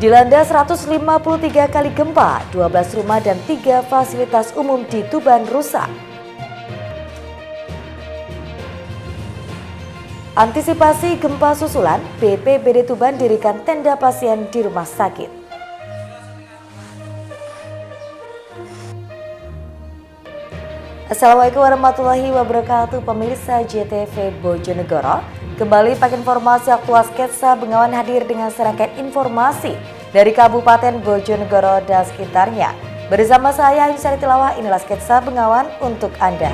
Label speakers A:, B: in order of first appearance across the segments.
A: Dilanda 153 kali gempa, 12 rumah dan 3 fasilitas umum di Tuban rusak. Antisipasi gempa susulan, BPBD Tuban dirikan tenda pasien di rumah sakit. Assalamualaikum warahmatullahi wabarakatuh, pemirsa JTV Bojonegoro. Kembali pakai informasi aktual Sketsa Bengawan hadir dengan serangkaian informasi dari Kabupaten Bojonegoro dan sekitarnya. Bersama saya Insari Tilawah, inilah Sketsa Bengawan untuk Anda.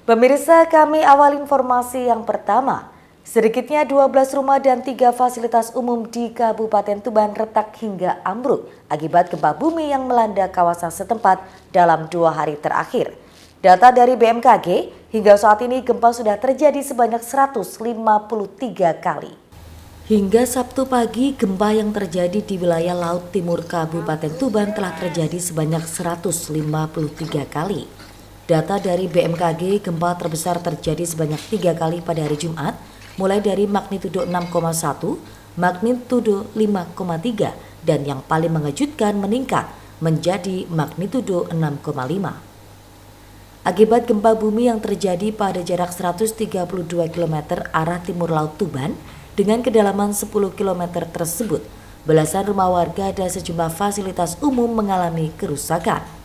A: Pemirsa, kami awal informasi yang pertama. Sedikitnya 12 rumah dan 3 fasilitas umum di Kabupaten Tuban retak hingga ambruk akibat gempa bumi yang melanda kawasan setempat dalam 2 hari terakhir. Data dari BMKG, hingga saat ini gempa sudah terjadi sebanyak 153 kali. Hingga Sabtu pagi, gempa yang terjadi di wilayah Laut Timur Kabupaten Tuban telah terjadi sebanyak 153 kali. Data dari BMKG, gempa terbesar terjadi sebanyak 3 kali pada hari Jumat, mulai dari magnitudo 6,1, magnitudo 5,3, dan yang paling mengejutkan meningkat menjadi magnitudo 6,5. Akibat gempa bumi yang terjadi pada jarak 132 km arah timur Laut Tuban dengan kedalaman 10 km tersebut, belasan rumah warga dan sejumlah fasilitas umum mengalami kerusakan.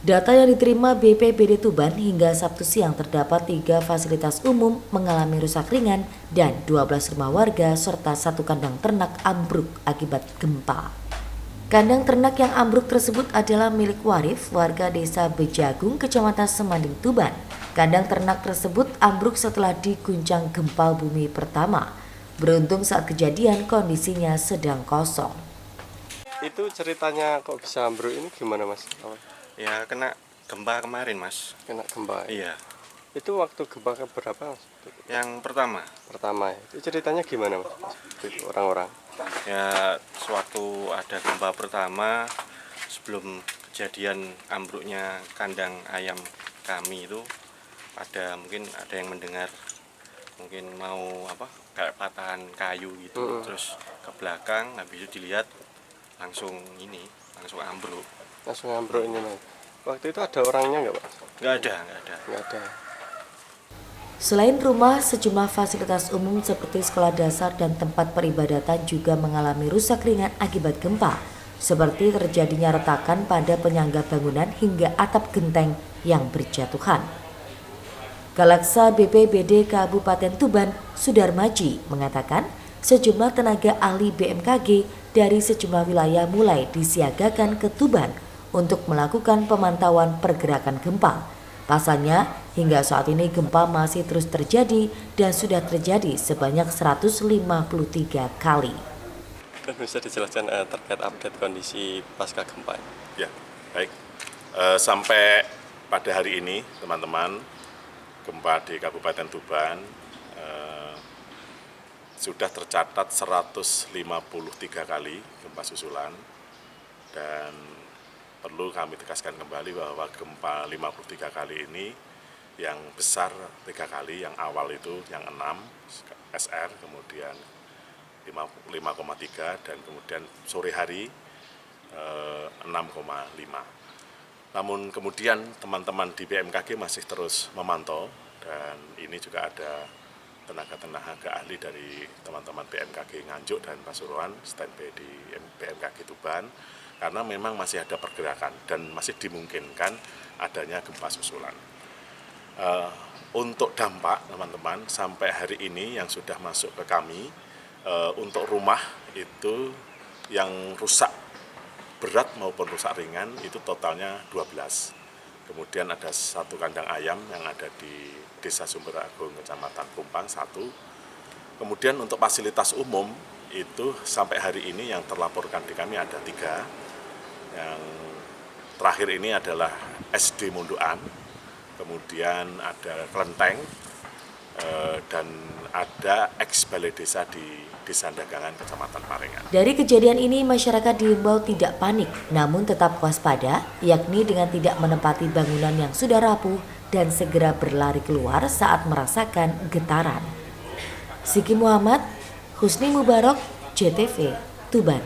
A: Data yang diterima BPBD Tuban hingga Sabtu siang terdapat 3 fasilitas umum mengalami rusak ringan dan 12 rumah warga serta 1 kandang ternak ambruk akibat gempa. Kandang ternak yang ambruk tersebut adalah milik Warif, warga desa Bejagung, Kecamatan Semanding, Tuban. Kandang ternak tersebut ambruk setelah diguncang gempa bumi pertama. Beruntung saat kejadian kondisinya sedang kosong.
B: Itu ceritanya kok bisa ambruk ini gimana, Mas?
C: Ya kena gempa kemarin, Mas.
B: Kena gempa.
C: Iya.
B: Itu waktu gempa berapa, Mas?
C: Yang pertama.
B: Pertama. Itu ceritanya gimana, Mas? Itu orang-orang.
C: Ya sewaktu ada gempa pertama, sebelum kejadian ambruknya kandang ayam kami itu mungkin ada yang mendengar mungkin mau kayak patahan kayu gitu. Terus ke belakang, habis itu dilihat langsung ambruk.
B: Langsung ambruk ini, Mas. Waktu itu ada orangnya nggak, Pak?
C: Nggak ada.
A: Selain rumah, sejumlah fasilitas umum seperti sekolah dasar dan tempat peribadatan juga mengalami rusak ringan akibat gempa, seperti terjadinya retakan pada penyangga bangunan hingga atap genteng yang berjatuhan. Galaksa BPBD Kabupaten Tuban, Sudarmaji, mengatakan sejumlah tenaga ahli BMKG dari sejumlah wilayah mulai disiagakan ke Tuban untuk melakukan pemantauan pergerakan gempa. Pasalnya, hingga saat ini gempa masih terus terjadi dan sudah terjadi sebanyak 153 kali.
B: Bisa dijelaskan terkait update kondisi pasca gempa?
D: Ya, baik. Sampai pada hari ini, teman-teman, gempa di Kabupaten Tuban sudah tercatat 153 kali gempa susulan, dan perlu kami tegaskan kembali bahwa gempa 53 kali ini yang besar 3 kali, yang awal itu yang 6 SR, kemudian 5,3 dan kemudian sore hari 6,5. Namun kemudian teman-teman di BMKG masih terus memantau, dan ini juga ada tenaga ahli dari teman-teman BMKG Nganjuk dan Pasuruan standby di BMKG Tuban, karena memang masih ada pergerakan dan masih dimungkinkan adanya gempa susulan. Untuk dampak, teman-teman, sampai hari ini yang sudah masuk ke kami, untuk rumah itu yang rusak berat maupun rusak ringan itu totalnya 12. Kemudian ada 1 kandang ayam yang ada di Desa Sumber Agung, Kecamatan Pumpang, 1. Kemudian untuk fasilitas umum itu sampai hari ini yang terlaporkan di kami ada 3. Yang terakhir ini adalah SD Munduan, kemudian ada Kelenteng, dan ada ex-balai desa di Desa Dagangan, Kecamatan Parengan.
A: Dari kejadian ini, masyarakat diimbau tidak panik, namun tetap waspada, yakni dengan tidak menempati bangunan yang sudah rapuh dan segera berlari keluar saat merasakan getaran. Siki Muhammad, Husni Mubarok, JTV, Tuban.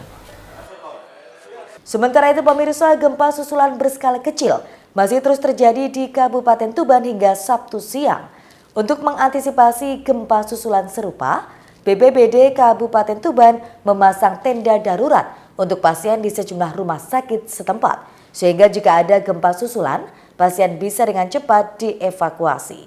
A: Sementara itu pemirsa, gempa susulan berskala kecil masih terus terjadi di Kabupaten Tuban hingga Sabtu siang. Untuk mengantisipasi gempa susulan serupa, BPBD Kabupaten Tuban memasang tenda darurat untuk pasien di sejumlah rumah sakit setempat, sehingga jika ada gempa susulan, pasien bisa dengan cepat dievakuasi.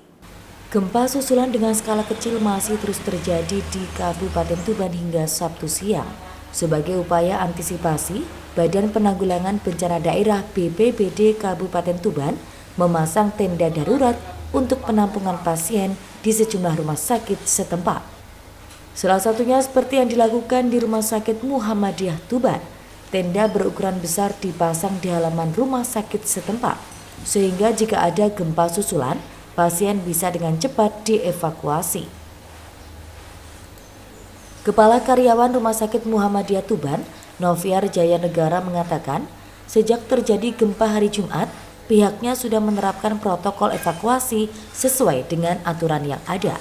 A: Gempa susulan dengan skala kecil masih terus terjadi di Kabupaten Tuban hingga Sabtu siang. Sebagai upaya antisipasi, Badan Penanggulangan Bencana Daerah BPBD Kabupaten Tuban memasang tenda darurat untuk penampungan pasien di sejumlah rumah sakit setempat. Salah satunya seperti yang dilakukan di Rumah Sakit Muhammadiyah Tuban. Tenda berukuran besar dipasang di halaman rumah sakit setempat, sehingga jika ada gempa susulan, pasien bisa dengan cepat dievakuasi. Kepala Karyawan Rumah Sakit Muhammadiyah Tuban, Noviar Jaya Negara mengatakan, sejak terjadi gempa hari Jumat, pihaknya sudah menerapkan protokol evakuasi sesuai dengan aturan yang ada.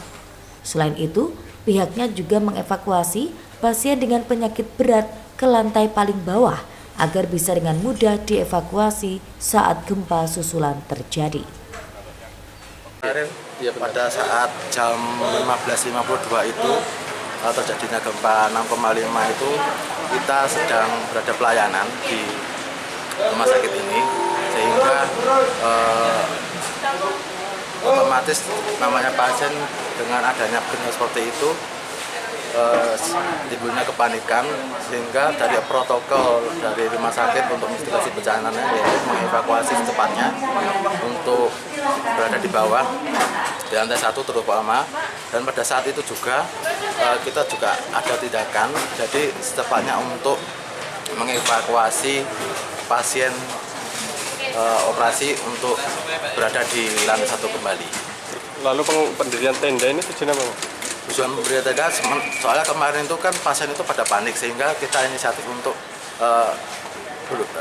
A: Selain itu, pihaknya juga mengevakuasi pasien dengan penyakit berat ke lantai paling bawah agar bisa dengan mudah dievakuasi saat gempa susulan terjadi.
E: Kemarin pada saat jam 15.52 itu terjadinya gempa 6,5 itu kita sedang berada pelayanan di rumah sakit ini, sehingga otomatis namanya pasien dengan adanya gempa seperti itu timbulnya kepanikan, sehingga dari protokol dari rumah sakit untuk mitigasi bencananya yaitu mengevakuasi secepatnya untuk berada di bawah di lantai 1 terutama, dan pada saat itu juga kita juga ada tindakan jadi secepatnya untuk mengevakuasi pasien operasi untuk berada di lantai 1 kembali.
B: Lalu pendirian tenda ini tujuannya apa?
E: Tujuan pendirian tenda soalnya kemarin itu kan pasien itu pada panik, sehingga kita inisiatif untuk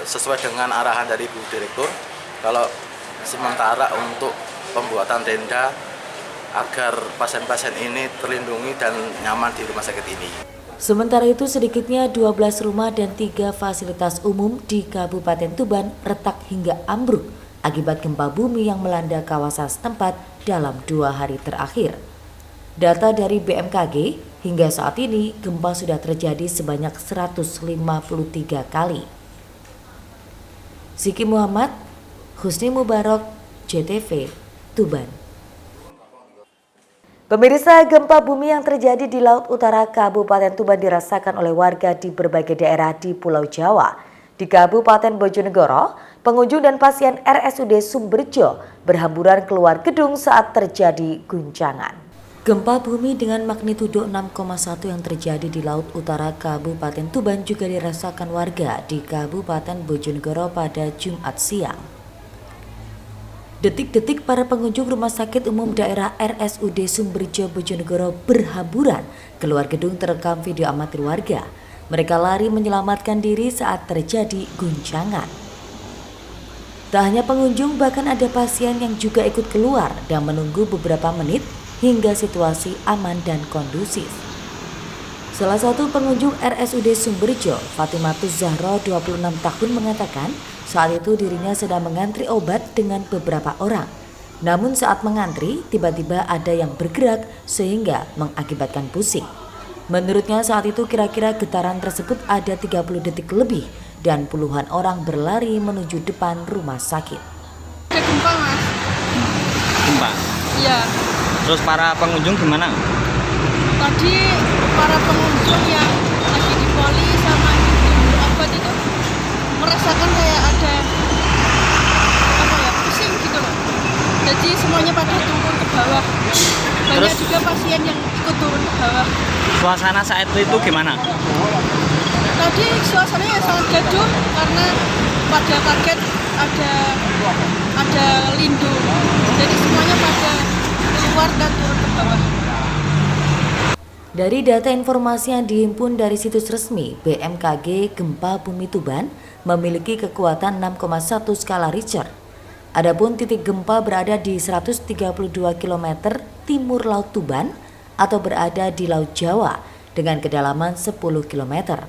E: sesuai dengan arahan dari Ibu Direktur, kalau sementara untuk pembuatan tenda agar pasien-pasien ini terlindungi dan nyaman di rumah sakit ini.
A: Sementara itu sedikitnya 12 rumah dan 3 fasilitas umum di Kabupaten Tuban retak hingga ambruk akibat gempa bumi yang melanda kawasan setempat dalam 2 hari terakhir. Data dari BMKG, hingga saat ini gempa sudah terjadi sebanyak 153 kali. Siki Muhammad, Husni Mubarok, JTV, Tuban. Pemirsa, gempa bumi yang terjadi di Laut Utara Kabupaten Tuban dirasakan oleh warga di berbagai daerah di Pulau Jawa. Di Kabupaten Bojonegoro, pengunjung dan pasien RSUD Sumberjo berhamburan keluar gedung saat terjadi guncangan. Gempa bumi dengan magnitudo 6,1 yang terjadi di Laut Utara Kabupaten Tuban juga dirasakan warga di Kabupaten Bojonegoro pada Jumat siang. Detik-detik para pengunjung Rumah Sakit Umum Daerah RSUD Sumberjo Bojonegoro berhamburan keluar gedung terekam video amatir warga. Mereka lari menyelamatkan diri saat terjadi guncangan. Tak hanya pengunjung, bahkan ada pasien yang juga ikut keluar dan menunggu beberapa menit hingga situasi aman dan kondusif. Salah satu pengunjung RSUD Sumberjo, Fatimatus Zahro 26 tahun mengatakan saat itu dirinya sedang mengantri obat dengan beberapa orang. Namun saat mengantri, tiba-tiba ada yang bergerak sehingga mengakibatkan pusing. Menurutnya saat itu kira-kira getaran tersebut ada 30 detik lebih dan puluhan orang berlari menuju depan rumah sakit.
F: Ada gempa, Mas.
G: Gempa?
F: Iya.
G: Terus para pengunjung gimana?
F: Tadi para pengunjung yang lagi di poli sama di obat itu merasakan kayak ada pusing gitu loh. Jadi semuanya pada turun ke bawah. Banyak juga pasien yang ikut turun ke bawah.
G: Suasana saat itu gimana?
F: Tadi suasananya sangat gaduh karena pada kaget ada lindu. Jadi semuanya pada keluar dan turun ke bawah.
A: Dari data informasi yang dihimpun dari situs resmi BMKG, gempa bumi Tuban memiliki kekuatan 6,1 skala Richter. Adapun titik gempa berada di 132 km timur Laut Tuban atau berada di Laut Jawa dengan kedalaman 10 km.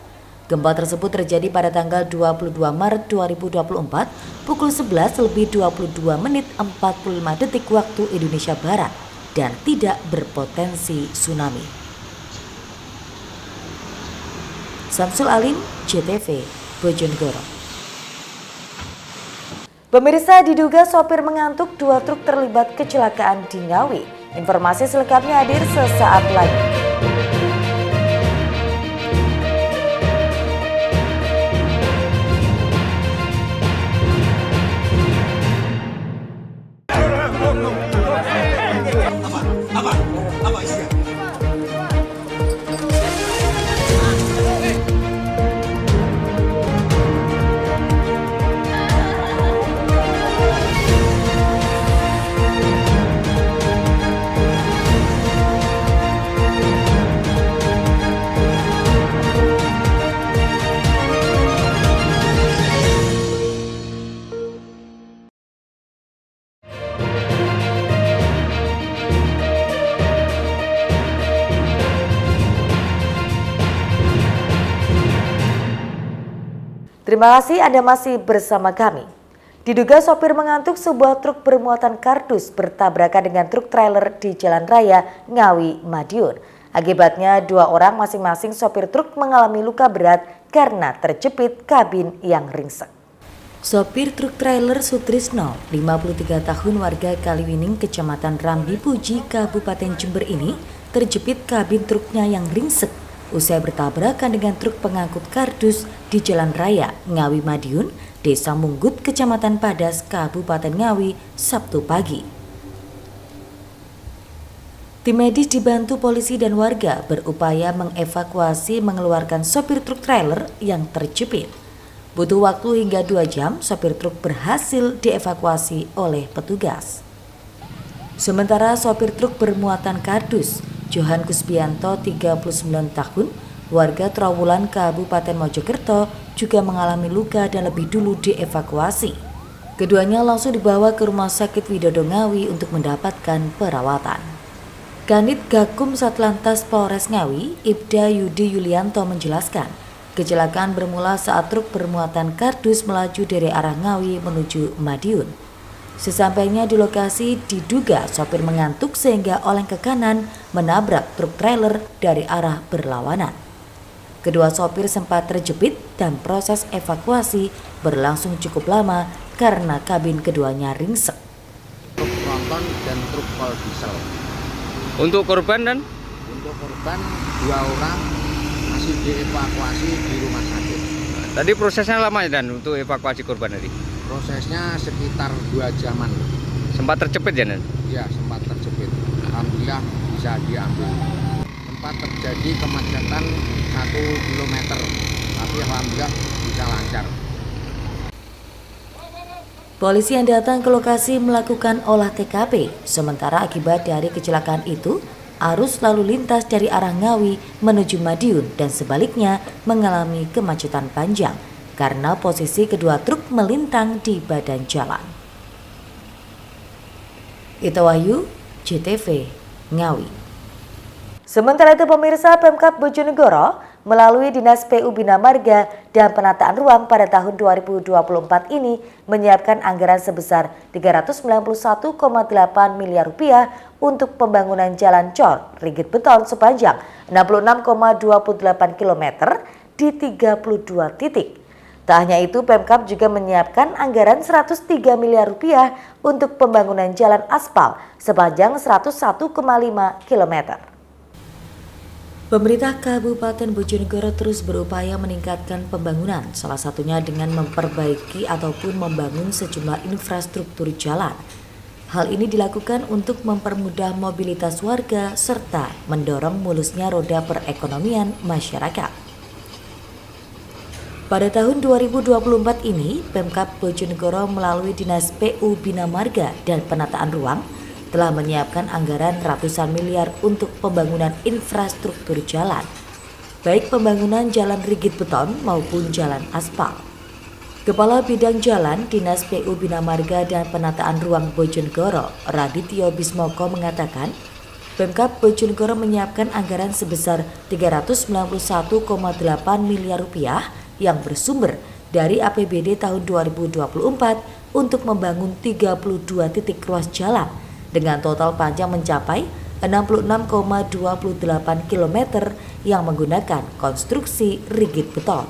A: Gempa tersebut terjadi pada tanggal 22 Maret 2024 pukul 11:22:45 waktu Indonesia Barat dan tidak berpotensi tsunami. Samsul Alim, JTV, Bojonegoro. Pemirsa, diduga sopir mengantuk, 2 truk terlibat kecelakaan di Ngawi. Informasi selengkapnya hadir sesaat lagi. Terima kasih Anda masih bersama kami. Diduga sopir mengantuk, sebuah truk bermuatan kardus bertabrakan dengan truk trailer di Jalan Raya Ngawi, Madiun. Akibatnya 2 orang masing-masing sopir truk mengalami luka berat karena terjepit kabin yang ringsek. Sopir truk trailer Sutrisno, 53 tahun warga Kaliwining, Kecamatan Rambi Puji, Kabupaten Jember ini terjepit kabin truknya yang ringsek usai bertabrakan dengan truk pengangkut kardus di Jalan Raya Ngawi Madiun, Desa Munggut, Kecamatan Padas, Kabupaten Ngawi, Sabtu pagi. Tim medis dibantu polisi dan warga berupaya mengevakuasi mengeluarkan sopir truk trailer yang terjepit. Butuh waktu hingga 2 jam, sopir truk berhasil dievakuasi oleh petugas. Sementara sopir truk bermuatan kardus, Johan Kusbianto, 39 tahun, warga Trawulan, Kabupaten Mojokerto, juga mengalami luka dan lebih dulu dievakuasi. Keduanya langsung dibawa ke Rumah Sakit Widodo Ngawi untuk mendapatkan perawatan. Kanit Gakum Satlantas Polres Ngawi, Ibda Yudi Yulianto menjelaskan, kecelakaan bermula saat truk bermuatan kardus melaju dari arah Ngawi menuju Madiun. Sesampainya di lokasi, diduga sopir mengantuk sehingga oleng ke kanan menabrak truk trailer dari arah berlawanan. Kedua sopir sempat terjepit dan proses evakuasi berlangsung cukup lama karena kabin keduanya ringsek.
H: Truk tronton dan truk pol diesel.
G: Untuk korban dan?
H: Untuk korban 2 orang masih dievakuasi di rumah sakit.
G: Tadi prosesnya lama ya Dan untuk evakuasi korban tadi?
H: Prosesnya sekitar 2 jaman.
G: Sempat terjepit ya Dan?
H: Ya, sempat terjepit. Alhamdulillah bisa diambil. Sempat terjadi kemacetan 1 km, tapi alhamdulillah bisa lancar.
A: Polisi yang datang ke lokasi melakukan olah TKP. Sementara akibat dari kecelakaan itu, arus lalu lintas dari arah Ngawi menuju Madiun dan sebaliknya mengalami kemacetan panjang karena posisi kedua truk melintang di badan jalan. Ita Wahyu, JTV, Ngawi. Sementara itu pemirsa, Pemkab Bojonegoro melalui Dinas PU Bina Marga dan Penataan Ruang pada tahun 2024 ini menyiapkan anggaran sebesar Rp391,8 miliar untuk pembangunan jalan cor rigid beton sepanjang 66,28 km di 32 titik. Tak hanya itu, Pemkab juga menyiapkan anggaran Rp103 miliar untuk pembangunan jalan aspal sepanjang 101,5 km. Pemerintah Kabupaten Bojonegoro terus berupaya meningkatkan pembangunan, salah satunya dengan memperbaiki ataupun membangun sejumlah infrastruktur jalan. Hal ini dilakukan untuk mempermudah mobilitas warga serta mendorong mulusnya roda perekonomian masyarakat. Pada tahun 2024 ini, Pemkab Bojonegoro melalui Dinas PU Bina Marga dan Penataan Ruang telah menyiapkan anggaran ratusan miliar untuk pembangunan infrastruktur jalan, baik pembangunan jalan rigid beton maupun jalan aspal. Kepala Bidang Jalan Dinas PU Bina Marga dan Penataan Ruang Bojonegoro, Radityo Bismoko mengatakan, Pemkab Bojonegoro menyiapkan anggaran sebesar 391,8 miliar rupiah yang bersumber dari APBD tahun 2024 untuk membangun 32 titik ruas jalan dengan total panjang mencapai 66,28 km yang menggunakan konstruksi rigid beton.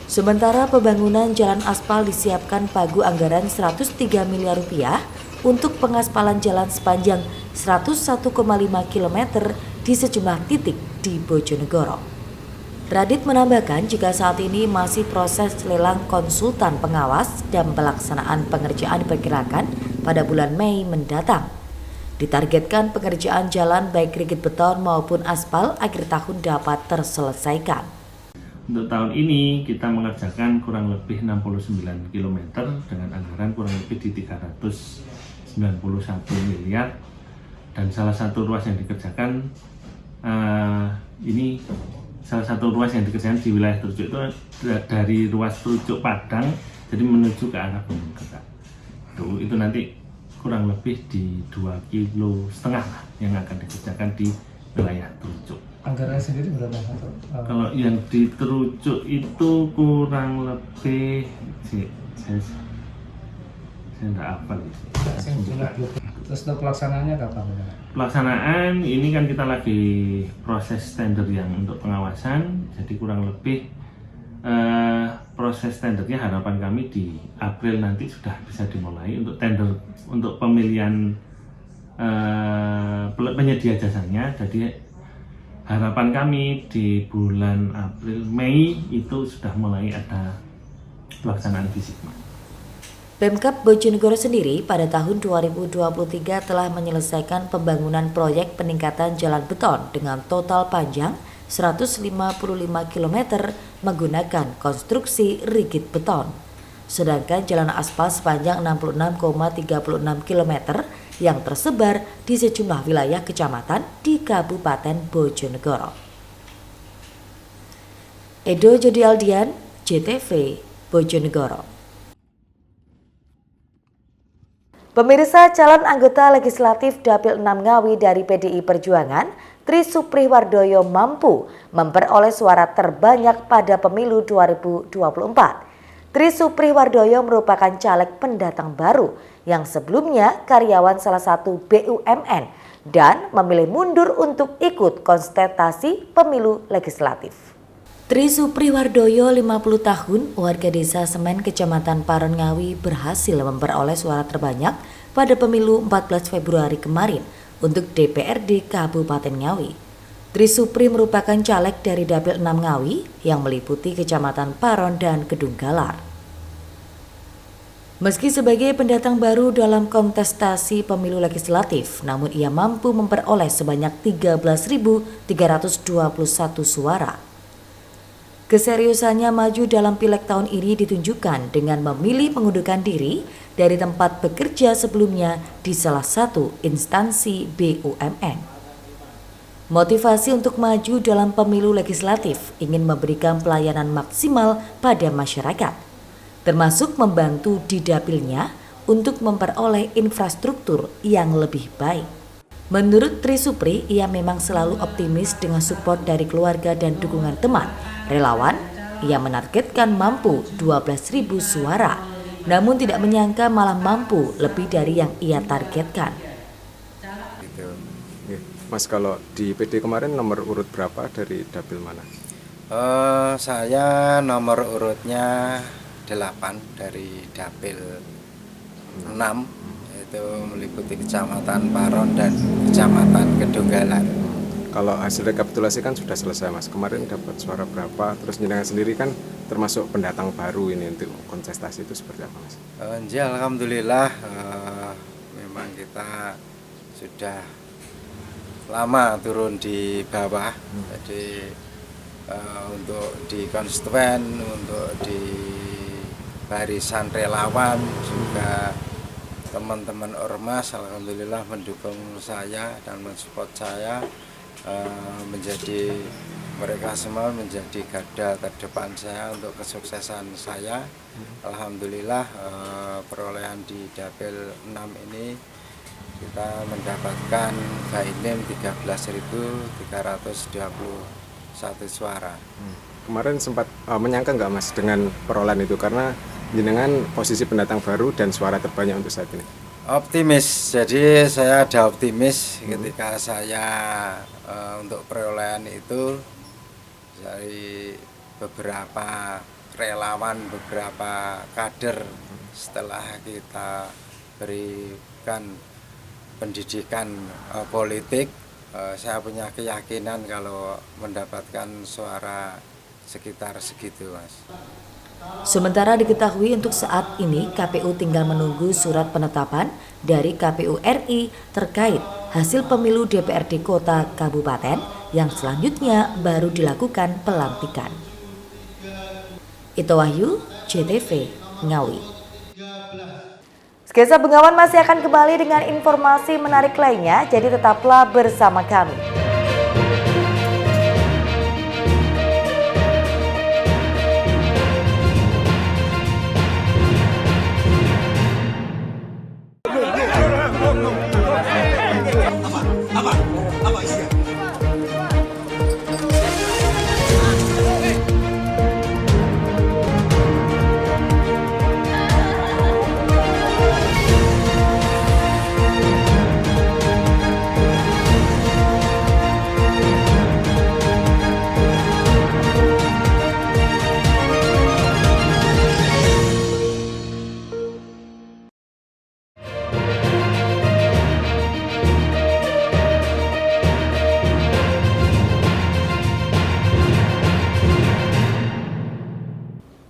A: Sementara pembangunan jalan aspal disiapkan pagu anggaran 103 miliar rupiah untuk pengaspalan jalan sepanjang 101,5 km di sejumlah titik di Bojonegoro. Radit menambahkan jika saat ini masih proses lelang konsultan pengawas dan pelaksanaan pengerjaan diperkirakan pada bulan Mei mendatang. Ditargetkan pengerjaan jalan baik rigid beton maupun aspal akhir tahun dapat terselesaikan.
I: Untuk tahun ini kita mengerjakan kurang lebih 69 km dengan anggaran kurang lebih di 391 miliar, dan salah satu ruas yang dikerjakan di wilayah Trucuk itu dari ruas Trucuk Padang jadi menuju ke arah Gunung Ketak. Itu nanti kurang lebih di 2,5 km yang akan dikerjakan di wilayah Trucuk.
J: Anggarannya sendiri berapa?
I: Kalau yang di Trucuk itu kurang lebih saya tidak hafal.
J: Terus untuk pelaksanaannya kapan?
I: Pelaksanaan ini kan kita lagi proses tender yang untuk pengawasan, jadi kurang lebih proses tendernya harapan kami di April nanti sudah bisa dimulai untuk tender untuk pemilihan penyedia jasanya. Jadi harapan kami di bulan April, Mei itu sudah mulai ada pelaksanaan fisik.
A: Pemkab Bojonegoro sendiri pada tahun 2023 telah menyelesaikan pembangunan proyek peningkatan jalan beton dengan total panjang 155 km menggunakan konstruksi rigid beton. Sedangkan jalan aspal sepanjang 66,36 km yang tersebar di sejumlah wilayah kecamatan di Kabupaten Bojonegoro. Edo Jody Aldian, JTV, Bojonegoro. Pemirsa, calon anggota legislatif Dapil 6 Ngawi dari PDI Perjuangan, Tri Supriwardoyo mampu memperoleh suara terbanyak pada pemilu 2024. Tri Supriwardoyo merupakan caleg pendatang baru yang sebelumnya karyawan salah satu BUMN dan memilih mundur untuk ikut kontestasi pemilu legislatif. Tri Supriwardoyo 50 tahun, warga desa Semen, Kecamatan Paron Ngawi berhasil memperoleh suara terbanyak pada pemilu 14 Februari kemarin untuk DPRD Kabupaten Ngawi. Tri Supri merupakan caleg dari Dapil 6 Ngawi yang meliputi Kecamatan Paron dan Kedung Galar. Meski sebagai pendatang baru dalam kontestasi pemilu legislatif, namun ia mampu memperoleh sebanyak 13.321 suara. Keseriusannya maju dalam pileg tahun ini ditunjukkan dengan memilih mengundurkan diri dari tempat bekerja sebelumnya di salah satu instansi BUMN. Motivasi untuk maju dalam pemilu legislatif ingin memberikan pelayanan maksimal pada masyarakat, termasuk membantu di dapilnya untuk memperoleh infrastruktur yang lebih baik. Menurut Tri Supri, ia memang selalu optimis dengan support dari keluarga dan dukungan teman. Relawan, ia menargetkan mampu 12.000 suara, namun tidak menyangka malah mampu lebih dari yang ia targetkan.
K: Mas, kalau di PD kemarin nomor urut berapa dari dapil mana?
E: Saya nomor urutnya 8 dari dapil 6, yaitu meliputi Kecamatan Paron dan Kecamatan Kedung Galar.
K: Kalau hasil rekapitulasi kan sudah selesai, Mas. Kemarin dapat suara berapa? Terus jenengan sendiri kan termasuk pendatang baru ini untuk kontestasi itu seperti apa, Mas?
E: Ya, alhamdulillah memang kita sudah lama turun di bawah. Jadi untuk di konstituen, untuk di barisan relawan, juga teman-teman ormas alhamdulillah mendukung saya dan mensupport saya menjadi
L: mereka semua menjadi garda terdepan saya untuk kesuksesan saya. Alhamdulillah perolehan di Dapil 6 ini kita mendapatkan Bainim 13.321 suara.
K: Kemarin sempat menyangka nggak Mas dengan perolehan itu, karena jenengan posisi pendatang baru dan suara terbanyak untuk saat ini?
L: Optimis, jadi saya ada optimis ketika saya untuk perolehan itu dari beberapa relawan, beberapa kader setelah kita berikan pendidikan politik, saya punya keyakinan kalau mendapatkan suara sekitar segitu, Mas.
A: Sementara diketahui untuk saat ini KPU tinggal menunggu surat penetapan dari KPU RI terkait hasil pemilu DPRD Kota Kabupaten yang selanjutnya baru dilakukan pelantikan. Ito Wahyu, JTV, Ngawi. Sketsa Bengawan masih akan kembali dengan informasi menarik lainnya, jadi tetaplah bersama kami.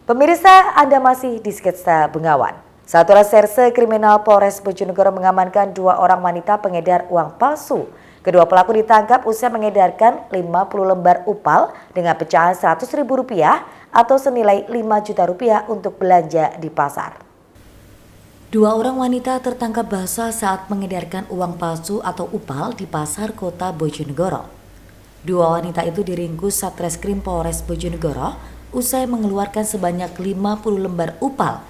A: Pemirsa, Anda masih di Sketsa Bengawan. Satu Reserse Kriminal Polres Bojonegoro mengamankan 2 orang wanita pengedar uang palsu. Kedua pelaku ditangkap usai mengedarkan 50 lembar upal dengan pecahan Rp100.000 atau senilai Rp5 juta untuk belanja di pasar. 2 orang wanita tertangkap basah saat mengedarkan uang palsu atau upal di pasar kota Bojonegoro. 2 wanita itu diringkus Satreskrim Polres Bojonegoro usai mengeluarkan sebanyak 50 lembar upal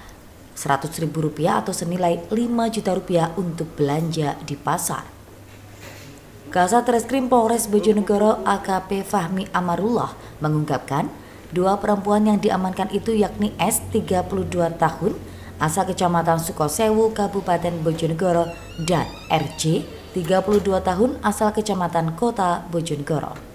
A: Rp100.000 atau senilai Rp5 juta untuk belanja di pasar. Kasat Reskrim Polres Bojonegoro AKP Fahmi Amarullah mengungkapkan 2 perempuan yang diamankan itu yakni S 32 tahun asal Kecamatan Sukosewu Kabupaten Bojonegoro dan RJ 32 tahun asal Kecamatan Kota Bojonegoro.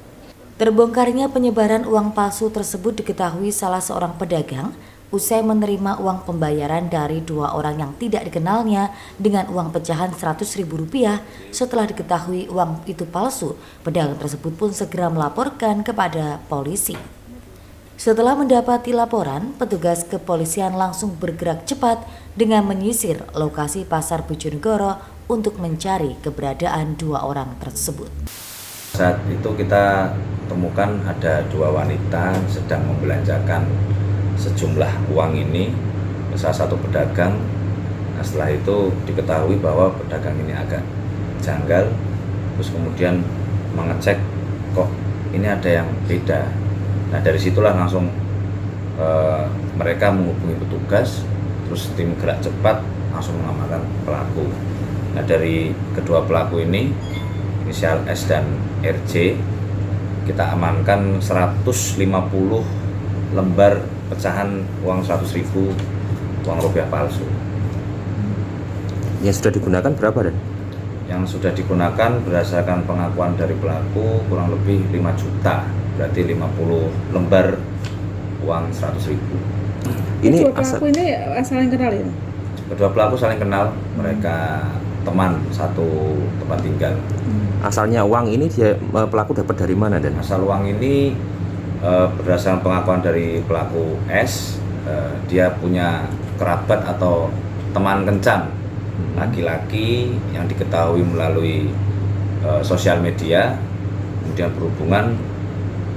A: Terbongkarnya penyebaran uang palsu tersebut diketahui salah seorang pedagang usai menerima uang pembayaran dari 2 orang yang tidak dikenalnya dengan uang pecahan Rp100.000. Setelah diketahui uang itu palsu, pedagang tersebut pun segera melaporkan kepada polisi. Setelah mendapati laporan, petugas kepolisian langsung bergerak cepat dengan menyisir lokasi pasar Bojonegoro untuk mencari keberadaan 2 orang tersebut.
M: Saat itu kita temukan ada 2 wanita sedang membelanjakan sejumlah uang ini ke salah satu pedagang. Nah, setelah itu diketahui bahwa pedagang ini agak janggal, terus kemudian mengecek kok ini ada yang beda. Nah, dari situlah langsung mereka menghubungi petugas, terus tim gerak cepat langsung mengamankan pelaku. Nah, dari kedua pelaku ini, inisial S dan RJ, kita amankan 150 lembar pecahan uang Rp100.000 uang rupiah palsu.
N: Yang sudah digunakan berapa, Dan?
M: Yang sudah digunakan berdasarkan pengakuan dari pelaku kurang lebih 5 juta, berarti 50 lembar uang Rp100.000.
F: Ini pelaku ini saling kenal ya?
M: Kedua pelaku saling kenal, mereka teman satu tempat tinggal.
N: Asalnya uang ini pelaku dapat dari mana, Dan?
M: Asal uang ini berdasarkan pengakuan dari pelaku S, dia punya kerabat atau teman kencan laki-laki yang diketahui melalui sosial media, kemudian berhubungan,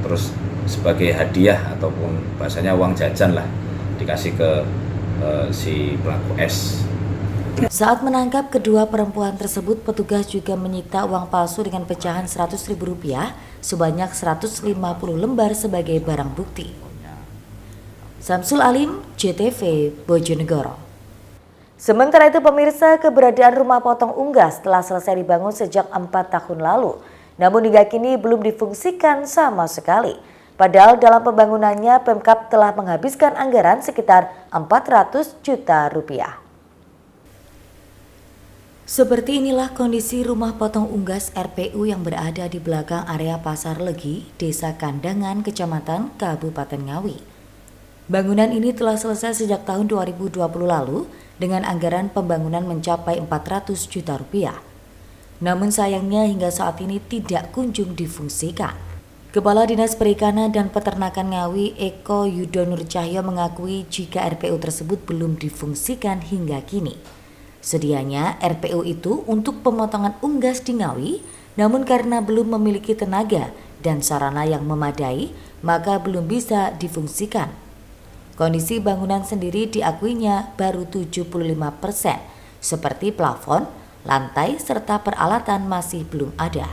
M: terus sebagai hadiah ataupun bahasanya uang jajan lah dikasih ke si pelaku S.
A: Saat menangkap kedua perempuan tersebut, petugas juga menyita uang palsu dengan pecahan Rp100.000 sebanyak 150 lembar sebagai barang bukti. Samsul Alim, JTV, Bojonegoro. Sementara itu pemirsa, keberadaan rumah potong unggas telah selesai dibangun sejak 4 tahun lalu. Namun hingga kini belum difungsikan sama sekali. Padahal dalam pembangunannya Pemkab telah menghabiskan anggaran sekitar 400 juta rupiah. Seperti inilah kondisi rumah potong unggas RPU yang berada di belakang area Pasar Legi, Desa Kandangan, Kecamatan Kabupaten Ngawi. Bangunan ini telah selesai sejak tahun 2020 lalu dengan anggaran pembangunan mencapai 400 juta rupiah. Namun sayangnya hingga saat ini tidak kunjung difungsikan. Kepala Dinas Perikanan dan Peternakan Ngawi, Eko Yudo Nur Cahyo, mengakui jika RPU tersebut belum difungsikan hingga kini. Sedianya RPU itu untuk pemotongan unggas di Ngawi, namun karena belum memiliki tenaga dan sarana yang memadai, maka belum bisa difungsikan. Kondisi bangunan sendiri diakuinya baru 75%, seperti plafon, lantai, serta peralatan masih belum ada.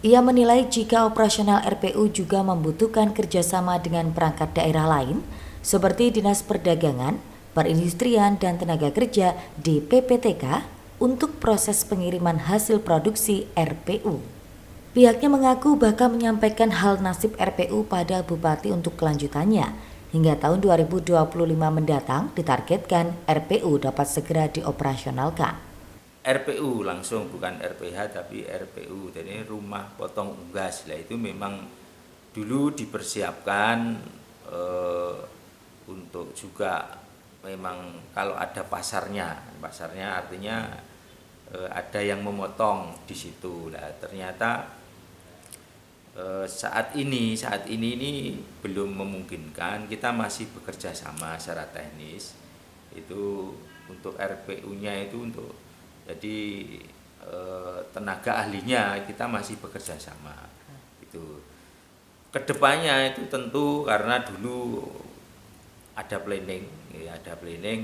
A: Ia menilai jika operasional RPU juga membutuhkan kerjasama dengan perangkat daerah lain, seperti Dinas Perdagangan, Perindustrian, dan Tenaga Kerja di PPTK untuk proses pengiriman hasil produksi RPU. Pihaknya mengaku bakal menyampaikan hal nasib RPU pada Bupati untuk kelanjutannya. Hingga tahun 2025 mendatang ditargetkan RPU dapat segera dioperasionalkan.
O: RPU langsung, bukan RPH tapi RPU, jadi rumah potong unggas. Lah itu memang dulu dipersiapkan untuk juga memang kalau ada pasarnya artinya ada yang memotong di situ. Lah ternyata saat ini belum memungkinkan. Kita masih bekerja sama secara teknis itu untuk RPU-nya itu untuk jadi tenaga ahlinya kita masih bekerja sama. Itu kedepannya itu tentu karena dulu ada planning,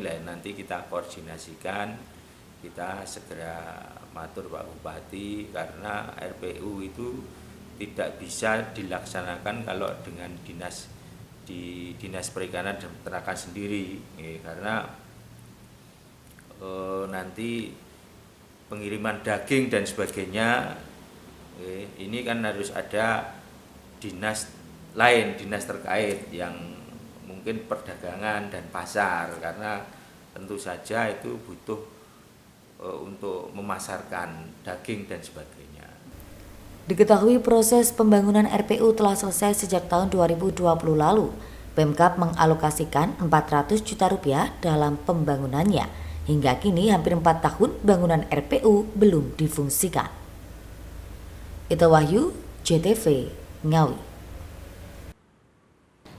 O: lain nanti kita koordinasikan, kita segera matur Pak Bupati karena RPU itu tidak bisa dilaksanakan kalau dengan Dinas Perikanan dan Peternakan sendiri, karena nanti pengiriman daging dan sebagainya ini kan harus ada dinas lain, dinas terkait yang mungkin perdagangan dan pasar, karena tentu saja itu butuh untuk memasarkan daging dan sebagainya.
A: Diketahui proses pembangunan RPU telah selesai sejak tahun 2020 lalu. Pemkab mengalokasikan 400 juta rupiah dalam pembangunannya. Hingga kini hampir 4 tahun bangunan RPU belum difungsikan. Ita Wahyu, JTV, Ngawi.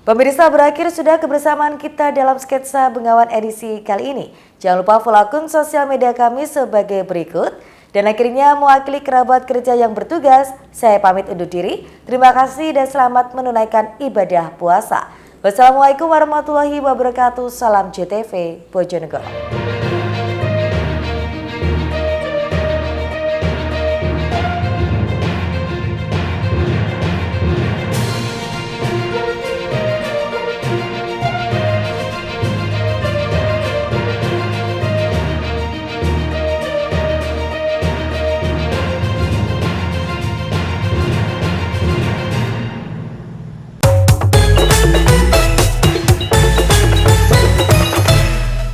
A: Pemirsa, berakhir sudah kebersamaan kita dalam sketsa Bengawan edisi kali ini. Jangan lupa follow akun sosial media kami sebagai berikut. Dan akhirnya mewakili kerabat kerja yang bertugas, saya pamit undur diri. Terima kasih dan selamat menunaikan ibadah puasa. Wassalamualaikum warahmatullahi wabarakatuh. Salam JTV, Bojonegoro.